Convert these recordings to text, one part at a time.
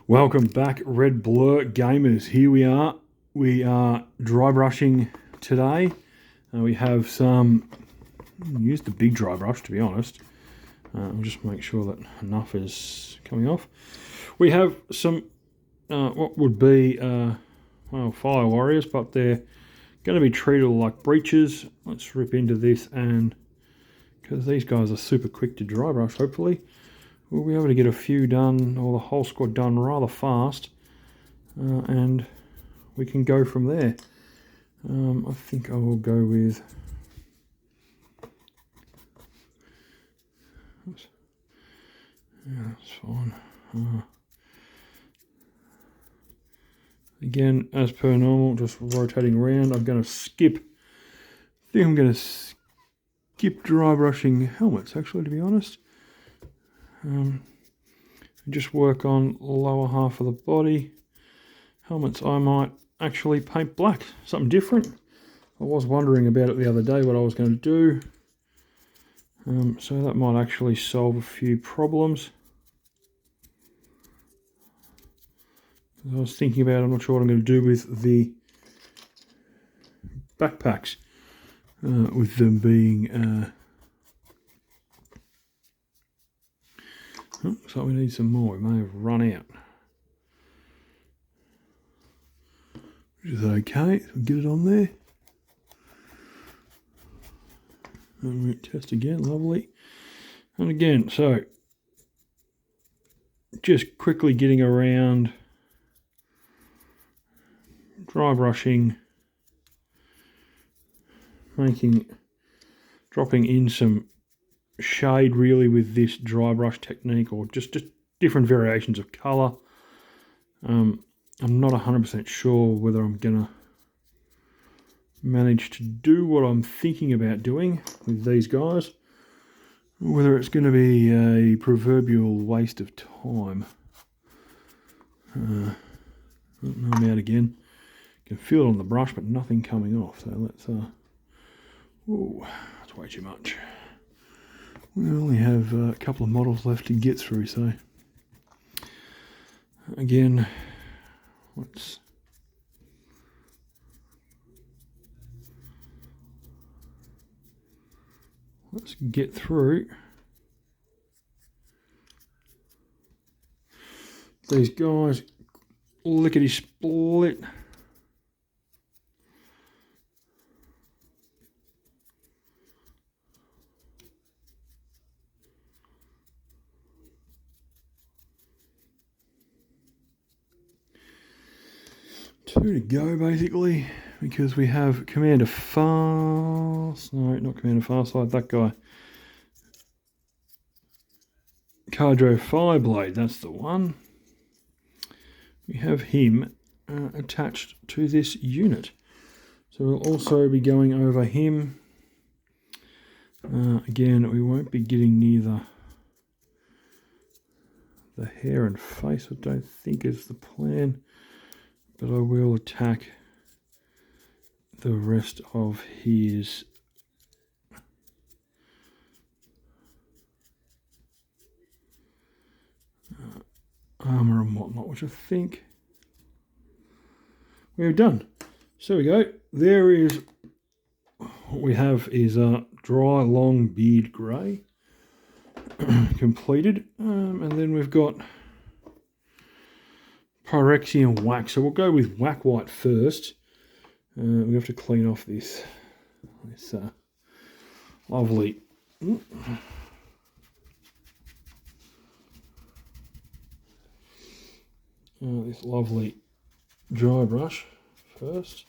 Welcome back, Red Blur gamers. Here we are. We are dry brushing today. We have some, use the big dry brush to be honest. I'll just make sure that enough is coming off. We have some, what would be, well, fire warriors, but they're going to be treated like breeches. Let's rip into this, and because these guys are super quick to dry brush, hopefully we'll be able to get a few done, or the whole squad done rather fast, and we can go from there. I think I will go with, yeah, that's fine. Again, as per normal, just rotating around. I'm going to skip, I think I'm going to skip dry brushing helmets, actually, to be honest. Just work on the lower half of the body. Helmets I might actually paint black, something different. I was wondering about it the other day, what I was going to do. So that might actually solve a few problems. I was thinking about, I'm not sure what I'm going to do with the backpacks, with them being so we need some more. We may have run out, which is okay. So get it on there. And we test again, lovely. And again, so just quickly getting around, dry brushing, dropping in some shade really with this dry brush technique, or just different variations of colour. I'm not 100% sure whether I'm gonna manage to do what I'm thinking about doing with these guys, or whether it's going to be a proverbial waste of time. I'm out again. You can feel it on the brush, but nothing coming off. So let's. Oh, that's way too much. We only have a couple of models left to get through, so again, let's get through these guys. Lickety split. Two to go basically, because we have Commander Fast, no, not Commander Farsight, that guy. Cadro Fireblade, that's the one. We have him attached to this unit. So we'll also be going over him. Again, we won't be getting near the hair and face, I don't think is the plan. But I will attack the rest of his armour and whatnot, which I think we're done. So we go. There is what we have is a dry long beard grey completed, and then we've got Pyrexian wax. So we'll go with whack white first. We have to clean off this lovely this lovely dry brush first.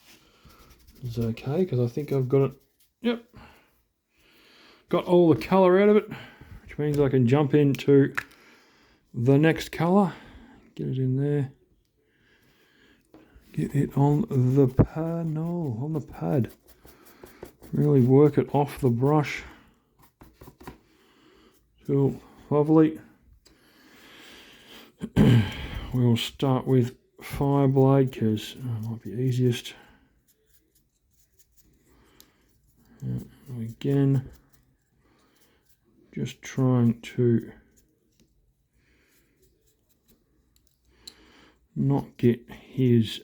It's okay because I think I've got it. Yep, got all the colour out of it, which means I can jump into the next colour. Get it in there. Get it on the panel, on the pad. Really work it off the brush. Cool, lovely. We'll start with Fireblade because it might be easiest. Again, just trying to not get his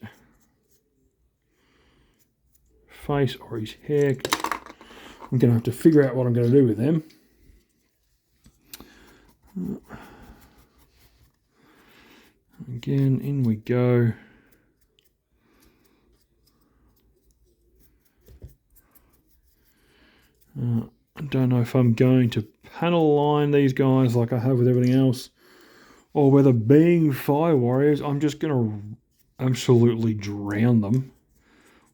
face or his hair. I'm going to have to figure out what I'm going to do with them. Again, in we go. I don't know if I'm going to panel line these guys like I have with everything else, or whether, being fire warriors, I'm just going to absolutely drown them.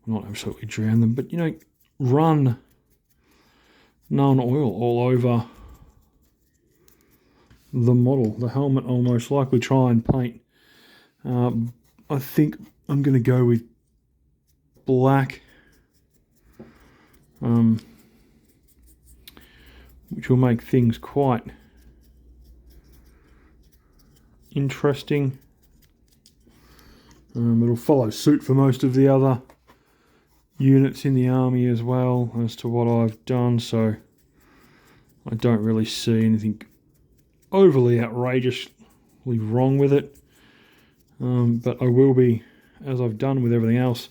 Not absolutely drown them, but, you know, run Nuln Oil all over the model. The helmet I'll most likely try and paint. I think I'm going to go with black, which will make things quite interesting. It'll follow suit for most of the other units in the army as well as to what I've done, so I don't really see anything overly outrageously wrong with it. But I will be, as I've done with everything else,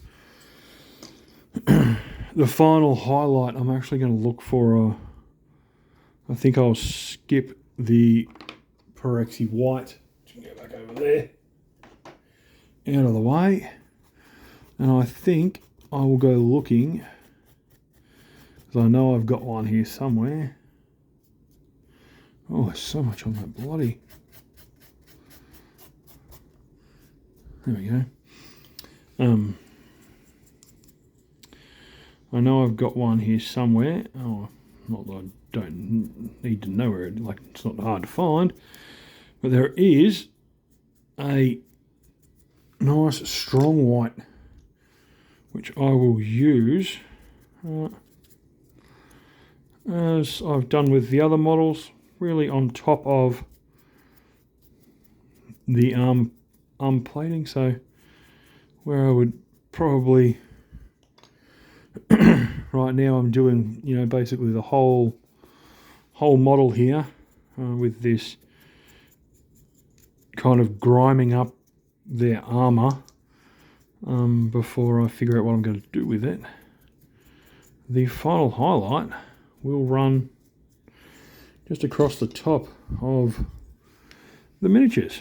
the final highlight, I'm actually going to look for I think I'll skip the Perexy white. Go back over there, out of the way, and I think I will go looking, because I know I've got one here somewhere. Oh, there's so much on that bloody. There we go. I know I've got one here somewhere. Oh, not that I don't need to know where it, like, it's not hard to find, but there is a nice strong white which I will use as I've done with the other models, really on top of the arm plating. So where I would probably right now I'm doing, you know, basically the whole model here with this kind of griming up their armor before I figure out what I'm going to do with it. The final highlight will run just across the top of the miniatures,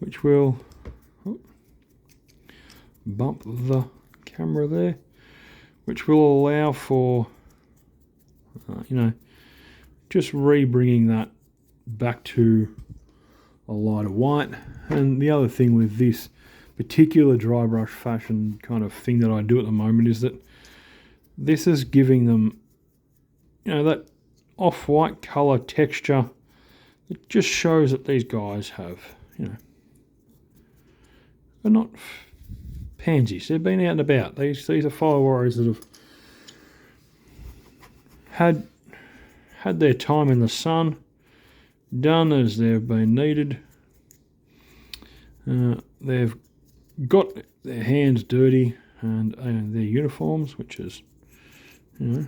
which will bump the camera there, which will allow for you know, just re-bringing that back to a lighter white. And the other thing with this particular dry brush fashion kind of thing that I do at the moment is that this is giving them, you know, that off-white color texture. It just shows that these guys have, you know, they're not pansies. They've been out and about. These are fire warriors that have had their time in the sun, done as they've been needed. They've got their hands dirty and their uniforms, which is, you know,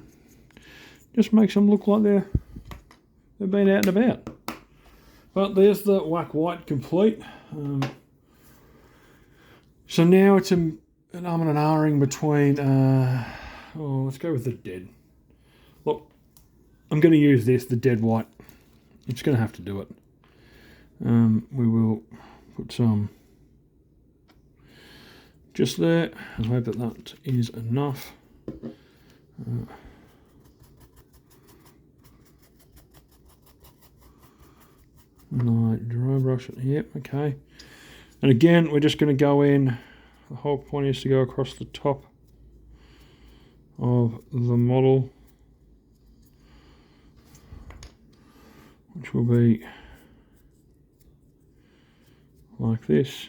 just makes them look like they've been out and about. But there's the whack white complete. So now it's an and ahhing between, let's go with the dead. Look, I'm going to use this, the dead white. It's going to have to do it. We will put some just there and hope that that is enough. And I dry brush it. Yep, okay. And again, we're just going to go in. The whole point is to go across the top of the model, which will be like this.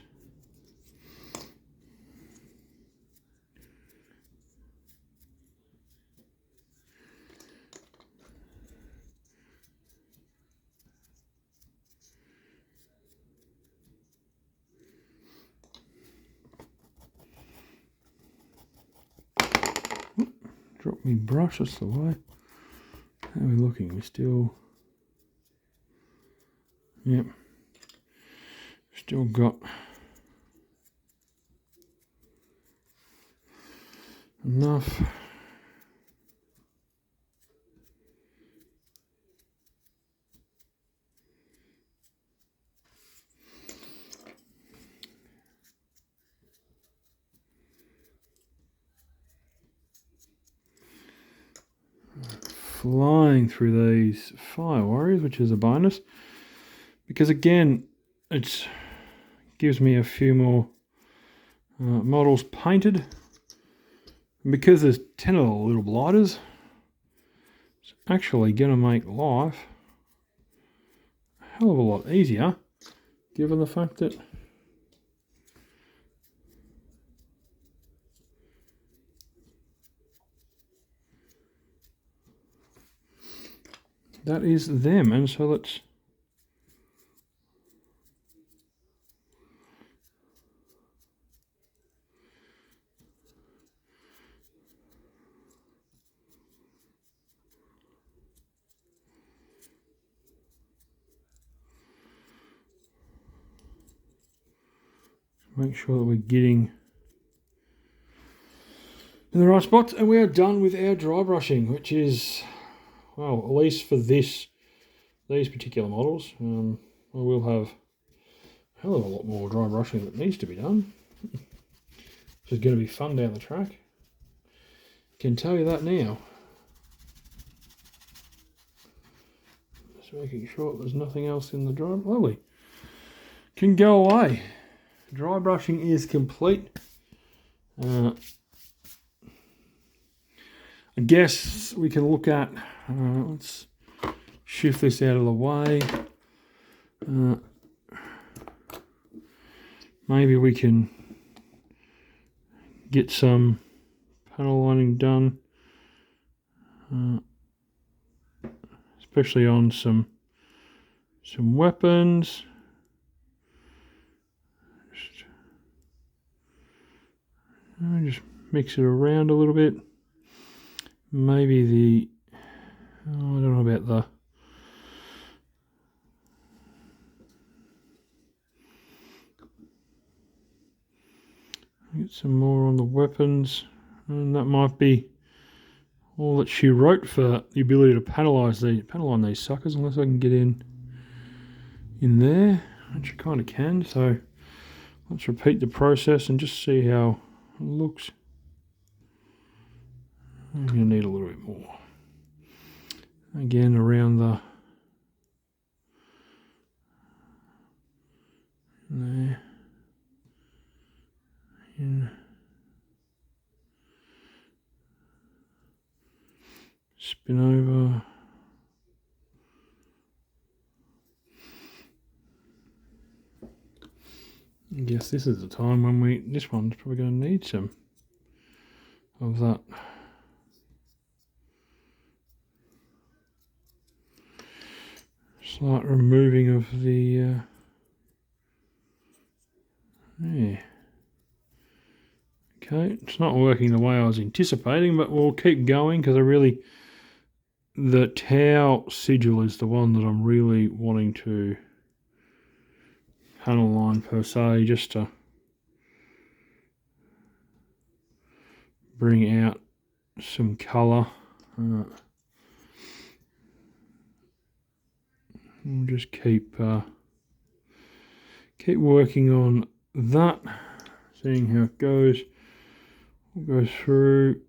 Drop me brush, that's the way. How are we looking? We're still, yep, Still got enough. Flying through these fire warriors, which is a bonus, because again, it gives me a few more models painted. And because there's 10 of the little blighters, it's actually going to make life a hell of a lot easier, given the fact that that is them. And so let's make sure that we're getting in the right spots, and we are done with our dry brushing, which is, well, at least for these particular models. I will have a hell of a lot more dry brushing that needs to be done, which is going to be fun down the track. Can tell you that now. Just making sure there's nothing else in the dry. Lovely. Can go away. Dry brushing is complete. I guess we can look at, let's shift this out of the way. Maybe we can get some panel lining done, especially on some weapons. Just mix it around a little bit. Maybe the, I don't know about the, get some more on the weapons, and that might be all that she wrote for the ability to panel line these suckers, unless I can get in there, which I kind of can. So let's repeat the process and just see how it looks. I'm going to need a little bit more. Again, around the there. In. Spin over. I guess this is the time when this one's probably going to need some of that. Slight removing of the yeah. Okay, it's not working the way I was anticipating, but we'll keep going because the towel sigil is the one that I'm really wanting to panel line per se, just to bring out some colour. We'll just keep working on that, seeing how it goes. We'll go through.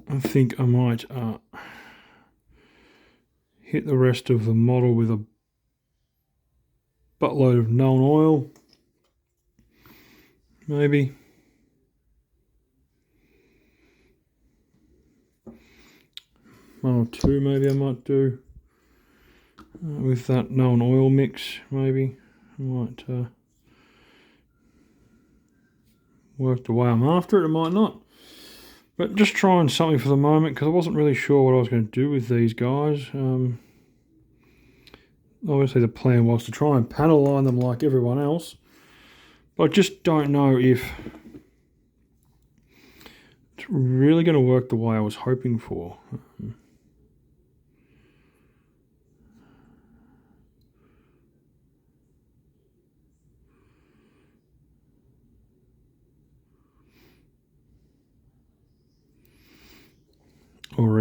I think I might hit the rest of the model with a buttload of known oil, maybe. One or two maybe I might do with that known oil mix. Maybe I might work the way I'm after it. It might not, but just trying something for the moment because I wasn't really sure what I was going to do with these guys. Obviously the plan was to try and panel line them like everyone else, but I just don't know if it's really going to work the way I was hoping for.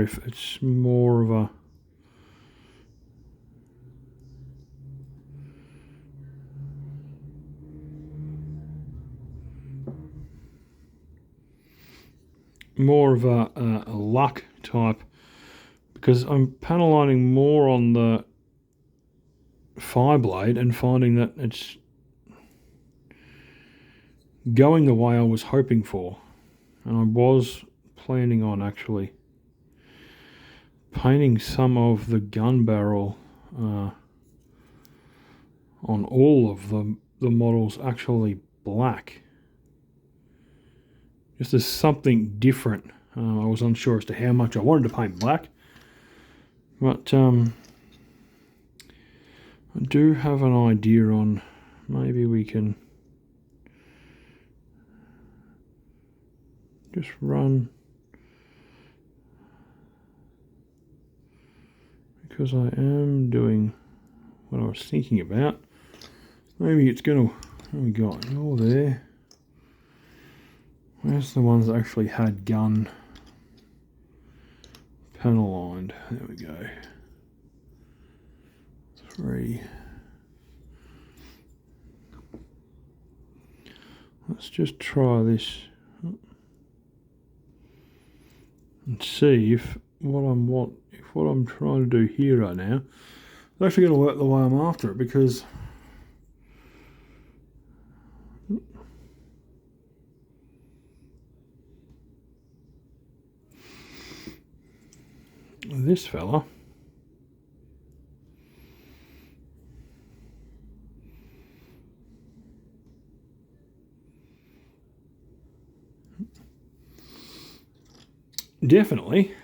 if it's more of a a luck type, because I'm panel lining more on the fire blade and finding that it's going the way I was hoping for. And I was planning on actually painting some of the gun barrel on all of the models actually black, just as something different. I was unsure as to how much I wanted to paint black, but I do have an idea on maybe we can just run, because I am doing what I was thinking about. Maybe it's going to, what have we got? Oh, there. Where's the ones that actually had gun panel lined? There we go. 3. Let's just try this and see if what I'm trying to do here right now is actually going to work the way I'm after it, because this fella definitely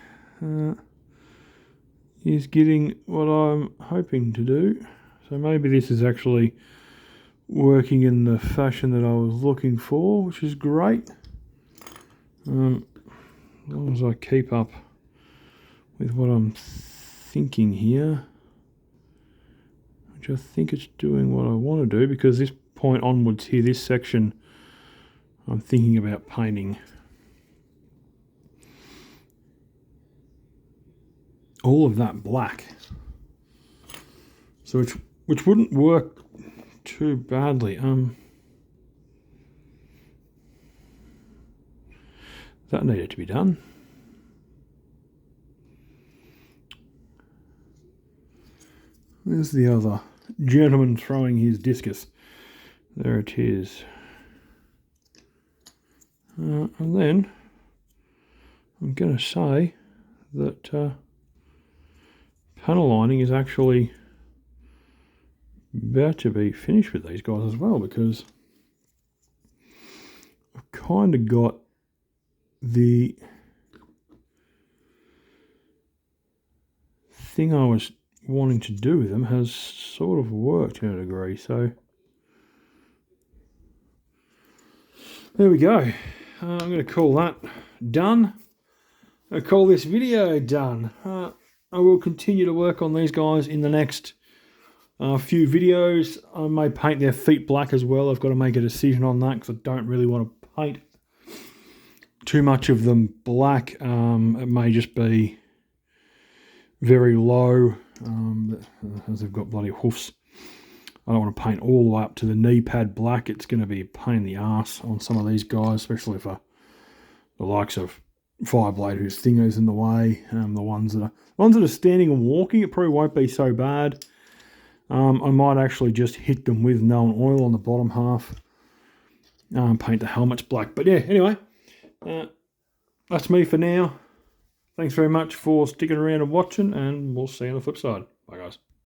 is getting what I'm hoping to do. So maybe this is actually working in the fashion that I was looking for, which is great. As long as I keep up with what I'm thinking here, which I think it's doing what I want to do, because this point onwards here, this section, I'm thinking about painting all of that black, so which wouldn't work too badly. That needed to be done. There's the other gentleman throwing his discus. There it is. And then I'm going to say that panel lining is actually about to be finished with these guys as well, because I've kind of got the thing I was wanting to do with them has sort of worked to a degree. So there we go. I'm going to call that done. I'll call this video done. I will continue to work on these guys in the next few videos. I may paint their feet black as well. I've got to make a decision on that, because I don't really want to paint too much of them black. It may just be very low, as they've got bloody hoofs. I don't want to paint all the way up to the knee pad black. It's going to be a pain in the ass on some of these guys, especially if the likes of Fireblade, whose thing is in the way. The ones that are standing and walking, it probably won't be so bad. I might actually just hit them with known oil on the bottom half. Paint the helmets black. But yeah, anyway, that's me for now. Thanks very much for sticking around and watching, and we'll see you on the flip side. Bye, guys.